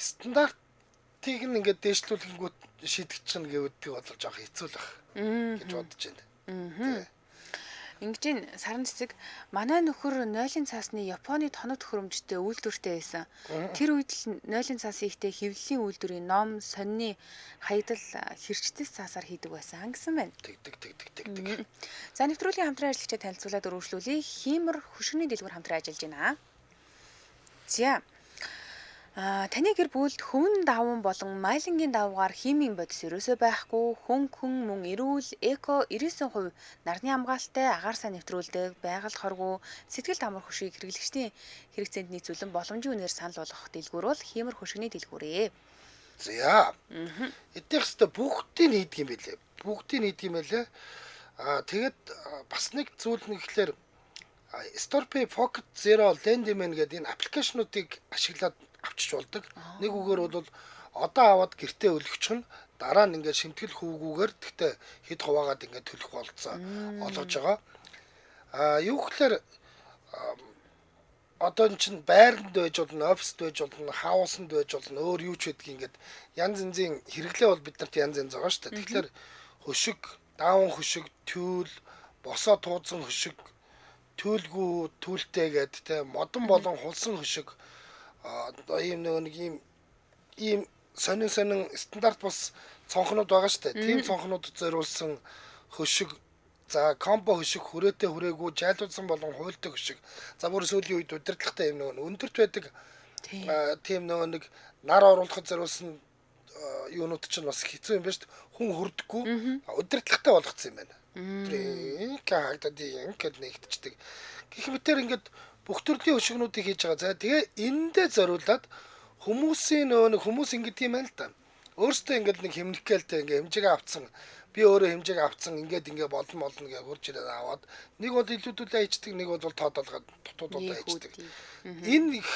стандартыг ингээ дээшлүүлэнгүүт шийдэх чинь гэвдгийг бодлоо жоох хэцүү л байх гэж бодож байна. Ингэж саран цэцэг манай нөхөр нойлын цаасны Японы тоног төхөөрөмжтэй үйлдвэртэй байсан. Тэр үед л нойлын цаас ихтэй хэвлэлийн үйлдвэрийн ном, сонины хаягдал хэрчдэс цаасаар хийдэг байсан гэсэн байна. Тэг. За нэвтрүүлгийн хамтран ажиллагчид танилцуулаад өргөжлүүлье. Хиймэр хөшгөний дэлгүүр хамтран ажиллаж байна. За таны гэр бүлд хөвн даван болон майлангийн давгаар химийн бодис ерөөсөө байхгүй, хүн мөн эрүүл, эко 99% нарны хамгаалалтай, агаар сайн нэвтрүүлдэг, байгальд хоргүй, сэтгэлд амар хөшгийг хэрэглэгчдийн хэрэгцээнд нийцүүлэн боломжийн үнээр санал болгох дэлгүүр бол хиймэр хөшгөний дэлгүүрээ. За. Эдгээр хэвээр бүгдийг хийдэг юм билээ. Бүгдийг хийдэг юм байлээ. Тэгээд бас нэг зүйл нь гэхэлэр StorePay Pocket Zero Lendman гэдэг энэ аппликейшнуудыг ашиглаад авчиж болдог. Нэг үгээр бол одоо аваад гэртээ өлгөчих нь дараа нь ингээд шимтгэл хүүгүүгээр тэгтээ хэд хуваагаад ингээд төлөх болцоо олгож байгаа. Юу гэхээр одоо эн чинь байранд байж болно, оффист байж болно, хаусанд байж болно, өөр юу ч байдгийг ингээд янз янзын хэрэглээ бол биднэрт янз янз байгаа шүү дээ. Тэгэхээр хөшиг, даавн хөшиг, түүл, босоо туудсан хөшиг, түлгүү, түлтэй гэдэг те модон болон хулсан хөшиг одоо ийм нэг ийм сонин стандарт бус цонхнууд байгаа шүү дээ. Тийм цонхнуудад зориулсан хөшиг, за комбо хөшиг, хүрээтэй хүрээгүй, жайлуулсан болон хуйлтай хөшиг. За бүр сүүлийн үед удирдлагатай юм нөгөө өндөрт байдаг тийм нөгөө нэг нар оруулахад зориулсан юунууд чинь бас хэцүү юм байна шүү дээ. Хүн хүрдэггүй удирдлагатай болгоцсон юм байна. Хагдаад ингээд нэгтчдэг. Гэх мэтэр ингээд бүх төрлийн хөшигнүүдийг хийж байгаа. За тэгээ энэндээ зориулаад хүмүүсийн хүмүүс ингэдэг юм байна л да. Өөртөө ингээд нэг хэмнэхгээлтэй ингээд хэмжээгээ авцсан. Би өөрөө хэмжээгээ авцсан. Ингээд болно гэж хурж ирээд аваад нэг бол илүүдүүлээ хийдэг, нэг бол тоодолгоод дутуудаа хийдэг. Энэ их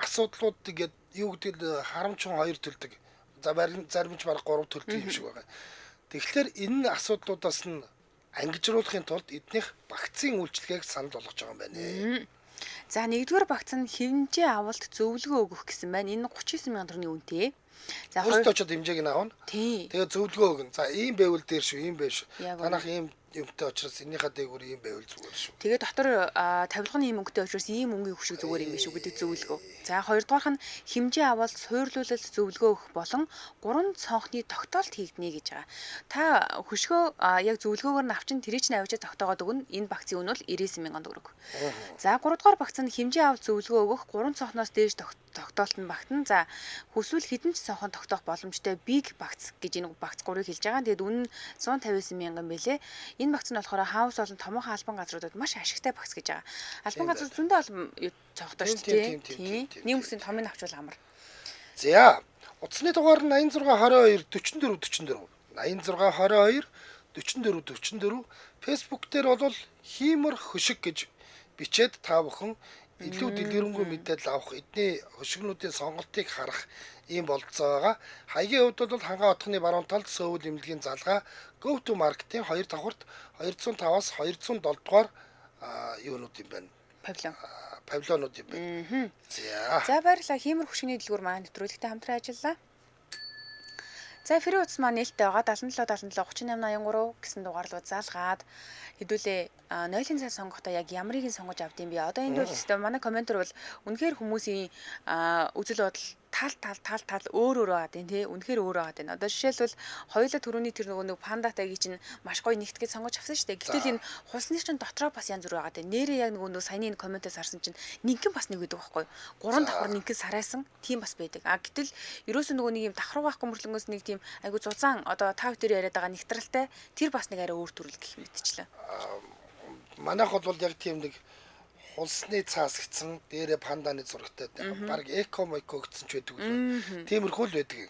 асуудлууд ингээд юу гэдэг нь харамчхан хоёр төрдөг. За заримч баг 3 төрдөг юм шиг байгаа. Тэгэхээр энэ асуудлуудаас нь ангижруулахын тулд эднийх вакцины үйлчилгээг санал болгож байгаа юм байна. За нэгдүгээр вакцин хэмжээ авалт зөвлөгөө өгөх гэсэн байна. Энэ 39,000 төгрөгийн үнэтэй. За өөртөө очоод хэмжээг нь аавна. Тий. Тэгээ зөвлөгөө өгнө. За ийм байвал дээр шүү, ийм байв шүү. Танах ийм юмтай учраас энийхээ дээгүүр ийм байвал зүгээр шүү. Тэгээ дотор тавилганы ийм өнгөтэй учраас ийм өнгийн хөшиг зүгээр юм биш үү гэдэг зөвлөгөө. За хоёрдугаарх нь хэмжээ авалт суйрлуулалт зөвлөгөө өгөх болон 3 цонхны тогтоолт хийгднэ гэж байгаа. Та хөшгөө яг зөвлөгөөгөр нь авчин тэрийг чинь авчиж тогтоогоод өгнө. Энэ вакцины үн бол 99,000 төгрөг. За 3 дугаар вакцины хэмжээ авалт зөвлөгөө өгөх 3 цонхноос дээш тогтоолт нь багтана. За хүсвэл хэдэн ч цонхон тогтоох боломжтой big вакц гэж энэ вакц 3-ыг хэлж байгаа. Тэгэд үнэ нь 159,000 байлээ. Энэ вакц нь болохоор хаус болон томоохон албан газруудад маш ашигтай вакц гэж байгаа. Албан газар зөндөө олон цогтой шүү дээ. Нэг бүсийн томыг авчвал амар. За утасны дугаар нь 8622 44 44 8622 44 44. Facebook дээр бол хиймэр хөшиг гэж бичээд та бүхэн илүү дэлгэрэнгүй мэдээлэл авах, эдний хөшигнүүдийн сонголтыг харах ийм болцоо байгаа. Хаягийн хувьд бол хангаа отхны баруун талд сөөвл эмнэлгийн залгаа Go to Market-ийн 2 давхарт 205-аас 207 дугаар юунууд юм байна. Павильонууд юм байна. За баярлалаа. Хиймэр хөшигний дэлгүүр маань нэвтрүүлэгтээ хамтран ажиллалаа. За эфирийн утас маань нээлттэй байгаа 77 77 3883 гэсэн дугаарлуу залгаад хэдүүлээ 0-ын цай сонгохдоо яг ямрыг нь сонгож авдсан би. Одоо энд бол өстой манай комментор бол үнэхээр хүмүүсийн үзэл бодол тал өөр байгаа тийм тий. Үнэхээр өөр байгаа тийм. Одоо жишээлбэл хоёулаа түрүүний тэр нэг пандатагийн чинь маш гоё нэгтгэж сонгож авсан шүү дээ. Гэтэл энэ хулсны чинь дотроо бас янз бүр байгаа тийм. Нэрээ яг нэг саяны комментээс харсан чинь нэгэн бас нэг гэдэг байхгүй. 3 давхар нэгэн сарайсан тийм бас байдаг. Гэтэл ерөөсөө нэг юм давхар байхгүй мөрлөнгөөс нэг тийм айгу зузаан одоо тав дээр яриад байгаа нэгтралтай тэр бас нэг арай өөр төрөл гэх мэтчлээ. Манайх бол яг тийм нэг хулсны цаас гисэн дээрээ панданы зурагтай баг эко гэсэн ч байдаг үү. Тиймэрхүү л байдаг.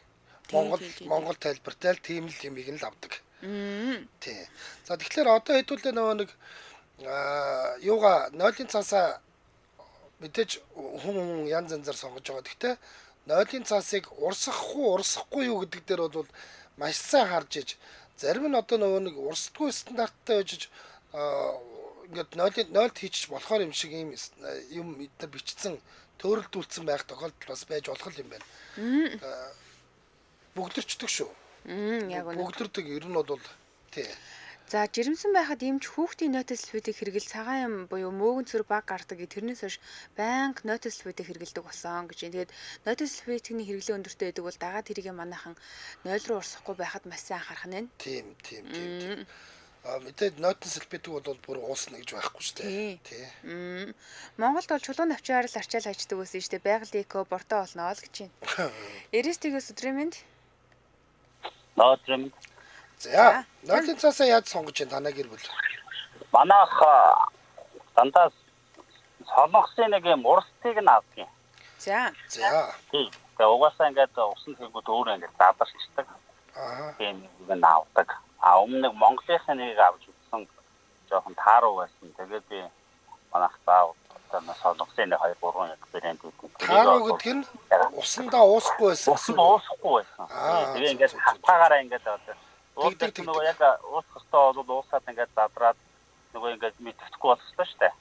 Монгол тайлбартай л тийм л юмыг нь л авдаг. Тий. За тэгэхээр одоо хэдүүлээ нөгөө нэг юугаа 0-ын цаасаа мэдээж хүн янз янзаар сонгож байгаа. Гэхдээ 0-ын цаасыг урсахгүй юу гэдэг дээр бол маш сайн харж иж зарим нь одоо нөгөө нэг урсдаггүй стандарттай байж ингээд 0-д хийчих болохоор юм шиг юм эдгээр бичсэн төөрөлдүүлсэн байх тохиолдол бас байж болох юм байна. Бүгдэрчдэг шүү. Яг үнэ. Бүгдэрдэг ер нь бол тий. За жирэмсэн байхад эмч хүүхдийн нотислфүүдийг хэрэгэл цагаан юм буюу мөөгөн цөр баг гардаг гэ тэрнээс хойш банк нотислфүүдийг хэрэгэлдэг болсон гэж. Тэгээд нотислфүүдийн хэрэглээ өндөртэй байдаг бол дагаад тэрийг манайхан 0 руу урсахгүй байхад маш сайн анхаарах нь. Тийм. Мэдээд нотислфүүдийг бол бүр уусна гэж байхгүй шүү дээ. Тий. Монголд бол чулуун навчаар л арчаал хайчдаг байсан шүү дээ. Байгаль эко борто олно л гэж байна. Эрестигөөс өдрөмөнд. Наатрам. За 0-ын цаасаа яаж сонгож байна танаа гэр бүл? Манайх дандаа солонгосын нэг юм урстыг нь авдаг юм. За. Тэгээ угаасаа ингээд усан тэгүүд өөр ингээд дадарчдаг. Тийм нэг нь авдаг. Өмнө Монголынхаа нэг авч үзсэн жоохон тааруу байсан. Тэгээд би манайх заав солонгосын 2 3 брэнд үүдээ. Тааруу гэдэг нь усандаа уусахгүй байсан. Усандаа уусахгүй байсан. Тэгээ ингээд хатаагаараа ингээд уудаг нөгөө яг уусах хэвээр бол уусаад ингээд задраад нөгөө ингээд мэддэхгүй болчихлоо шүү дээ.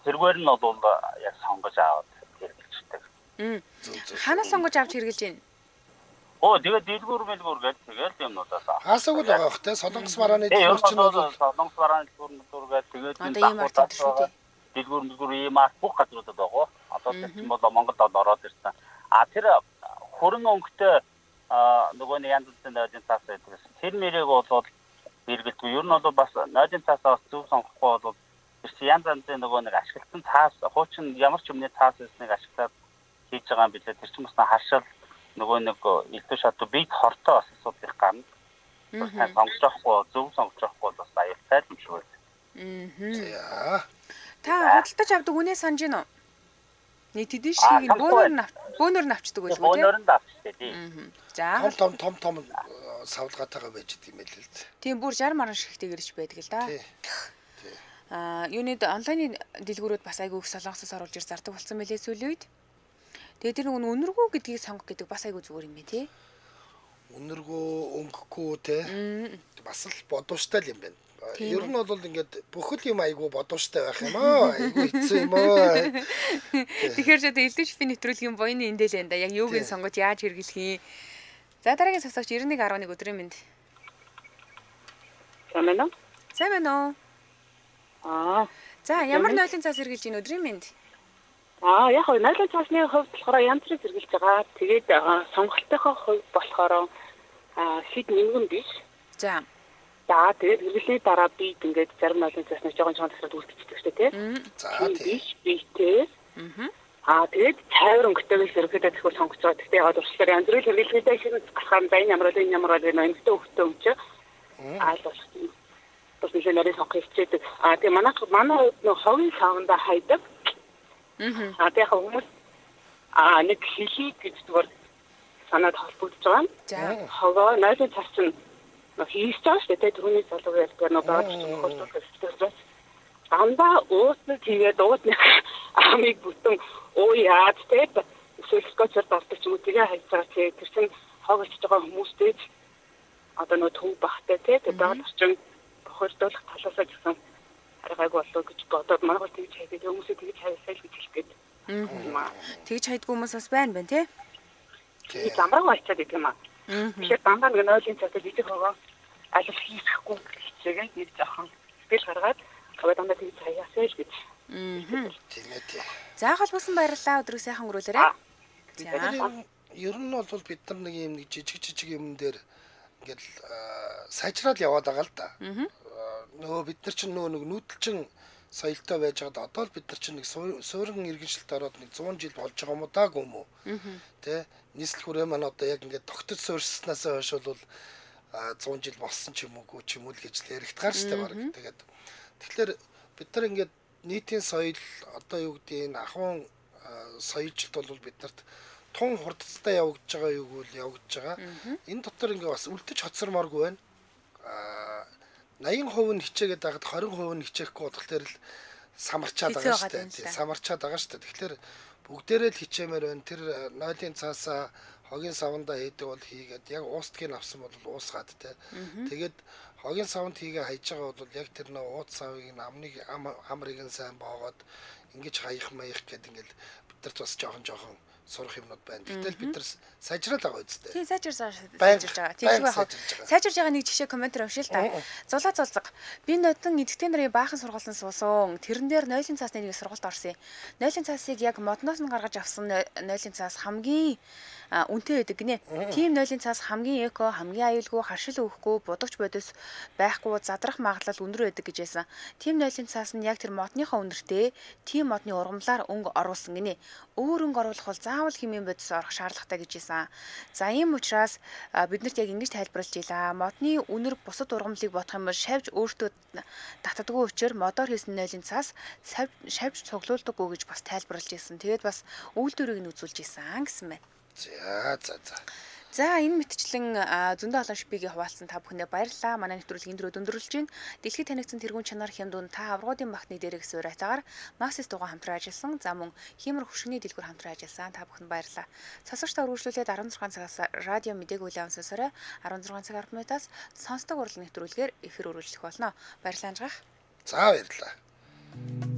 Тэргээр нь бол яг сонгож аваад хэрэгжилдэг. Ханаас сонгож авч хэрэгжилж байна? Тэгээд дэлгүүр гээд тэгээд юмнуудаас хаасаг л байгаа бах те солонгос барааны дэлгүүр чинь бол солонгос барааны дэлгүүр гээд тэгээд дэлгүүр ийм бүх газруудад байгаа. Одоо тийм бол Монголд ороод ирсэн. Тэр хөрөн өнгөтэй нөгөө нэг янз бүрийн нойлын цаас байдаг. Тэр нэрийг бол хэрэгэлдэг. Ер нь бол бас нойлын цаасаас зөв сонгохгүй бол янз янзын нөгөө нэг ашигласан цаас хуучин ямар ч юмны цаас эснийг ашиглаад хийж байгаа юм билээ. Тэр чинь бас харшаал нөгөө нэг элдв шатуу бие хортой бас асуудал их гарна. Сайн сонгож авахгүй, зөв сонгож авахгүй бас аюултай юм шиг байна. Та худалдаж авдаг үнэ санаж гин үү? Нэг тэдэн шиг бөөнөр навчдаг байлгүй тийм? Бөөнөр нь авчдаг тийм. За. Том савлгаатайгаа байж идэм байл л дээ. Тийм бүр 60 маран шигтэй гэрч байдаг л да. Юунид онлайны дэлгүүрүүд бас айгүй их солонгосоос оруулж ир зардаг болсон мөлий сүүлийн үед. Тэгээ тэр нэг үнэргүй гэдгийг сонгох гэдэг бас айгүй зүгээр юм байна тий. Үнэргүй өнгөхгүй те. Бас л бодууштай л юм байна. Ер нь бол ингээд бүхэл юм айгүй бодууштай байх юм аа. Айгүй хэцүү юм аа. Тэгэхээр ч одоо элдв шилбийн нэвтрүүлгийн буйны эндэл байна да. Яг юуг нь сонгож яаж хэрэглэх юм. За дараагийн сонсогч 9111 өдрийн мэнд. Сайн байна уу? За ямар нойлын цаас хэрэглэж ийн өдрийн мэнд? Яг нойлын цаасны хувьд болохоор янз бүрийн зэрэглэж байгаа. Тэгээд сонголтынхоо хувьд болохоор хэд нэмгэн биш. За тэгээд хэрэглээ дараа би ингээд зарим нойлын цаасны жоохон тасраад үлдчихдэг шүү дээ, тийм. За биш тий. Тэгээд цайвар өнгөтэйг зэрэглээд тэгэхээр сонгож байгаа. Гэхдээ яг урьдчилан янз бүрийн хэрэглээтэй шиг гарахаар байн ямар бол нойлтой өнгөтэй өнгөч аалуулах юм. Бас нэг нэрийг сонгох хичээдэг. Тэгээд манай хувьд ховын савнда хайдаг. Тэгээд хүмүүс нэг хэлийг гэж зүгээр санаад холбогдож байгаа. За. Ховоо нойлын цаас чинь хийж байгаа шүү дээ. Түрүүний залуу ярьдаг нөө баад хөлтөс. Андаа уусны тэгээд уусны амиг бүтэн яад тэгээд сэлскочор давтаж юм уу тэгээ хайцгаа тэгээд тэр чинь хогч байгаа хүмүүстэй одоо нөө төв бахтай тэгээд даалчин бохирдуулах талаасаа гэсэн аргайг болов гэж бодоод манай бол тэгж хайдаг хүмүүсээ тэгж хайсаа л гэж хэлгээд. Тэгж хайдгүй хүмүүс бас байна тий. Тэгээд замраг байцаад гэх юм аа. Тэгэхээр дандаа нэг нойлын цаасаа жижиг хогоо аль хийхгүй хичээгээд нэг жоохон бэл гаргаад аваад дандаа тэгж хаяасаа л гэж. Тийм ээ. За холбосон баярлалаа. Өдрийг сайхан өнгөрүүлээрэй. Ер нь бол бид нар нэг юм жижиг юм дээр ингээл сайжраад яваад байгаа л да. Нөгөө бид нар чинь нөгөө нүүдэлчин соёлтой байж байгаад одоо л бид нар чинь нэг суурин иргэншилт ороод нэг 100 жил болж байгаа юм уу даа гүм үү? Тэ нийслэл хүрээ маань одоо яг ингээд тогтож суурьснаас хойш бол 100 жил болсон ч юм уу ч юм уу л гэж л яригдгаар штэ баг. Тэгээд тэгэхээр бид нар ингээд нийтийн соёл одоо юу гэдэг энэ ахуйн соёлжилт бол биднэрт тун хурдтай явагдаж байгаа юу гэвэл явагдаж байгаа. Энэ дотор ингээд бас үлдэж хоцормооргүй байна. 80% нь хичээгээд байгаад 20% нь хичээхгүй болохоор л самарчаад байгаа шүү дээ. Самарчаад байгаа шүү дээ. Тэгэхээр бүгдээрээ л хичээмээр байна. Тэр нойлын цаасаа хогийн савнда хийдэг бол хийгээд яг уустгийг авсан бол уусгаад те. Тэгээд хогийн савнд хийгээ хайж байгаа бол яг тэр нөө ууд савыг амныг амрыг нь сайн боогоод ингэж хаях маях гэдэг ингээл бид нар бас жоохон сурах юмнууд байна. Гэтэл бид нар сайжраад байгаа үстэй. Тийм сайжирж байгаа. Тийм сайжирж байгаа нэг жишээ комментэр уншил та. Зулаа зулзаг. Би нодон эдгтэн нарын баахан сургалтын суусан. Тэрэн дээр нойлын цаасны нэг сургалт орсон юм. Нойлын цаасыг яг модноос нь гаргаж авсан нойлын цаас хамгийн үнэтэй байдаг гинэ. Тийм нойлын цаас хамгийн эко, хамгийн аюулгүй, харшил өгөхгүй, будагч бодис байхгүй, задрах магадлал өндөр байдаг гэж байсан. Тийм нойлын цаас нь яг тэр модныхоо үнэртэй, тийм модны ургамлаар өнгө оруулсан гинэ. Өөр өнгө оруулах бол заавал хэмээн бодис орох шаардлагатай гэж байсан. За ийм учраас биднэрт яг ингэж тайлбарлаж ийла. Модны үнэр бусад ургамлыг бодох юм бол шавж өөртөө татдаггүй учраас модоор хийсэн нойлын цаас шавж цуглуулдаггүй гэж бас тайлбарлаж ийсэн. Тэгээд бас үйлдвэрийг нь үзүүлж ийсэн гэсэн байна. За. За энэ мэтчлэн зөндөө олон шипигийн хуваалцсан та бүхэндээ баярлалаа. Манай нэвтрүүлгийн дөрөв өндөрлөж байна. Дэлхийд танигдсан тэргуун чанар хямдуун та аврагуудын багтны дээрх суурайтаагаар Максис дугаа хамтран ажилласан. За мөн хиймэр хөшгөний дэлгүүр хамтран ажилласан. Та бүхэнд баярлалаа. Сонсогчдоо үргэлжлүүлээд 16 цагаас радио мэдээг үлээн сонсорой. 16 цаг 10 минутаас сонсдог урал нэвтрүүлгээр эфир үргэлжлэх болно. Баярлалаа. За баярлалаа.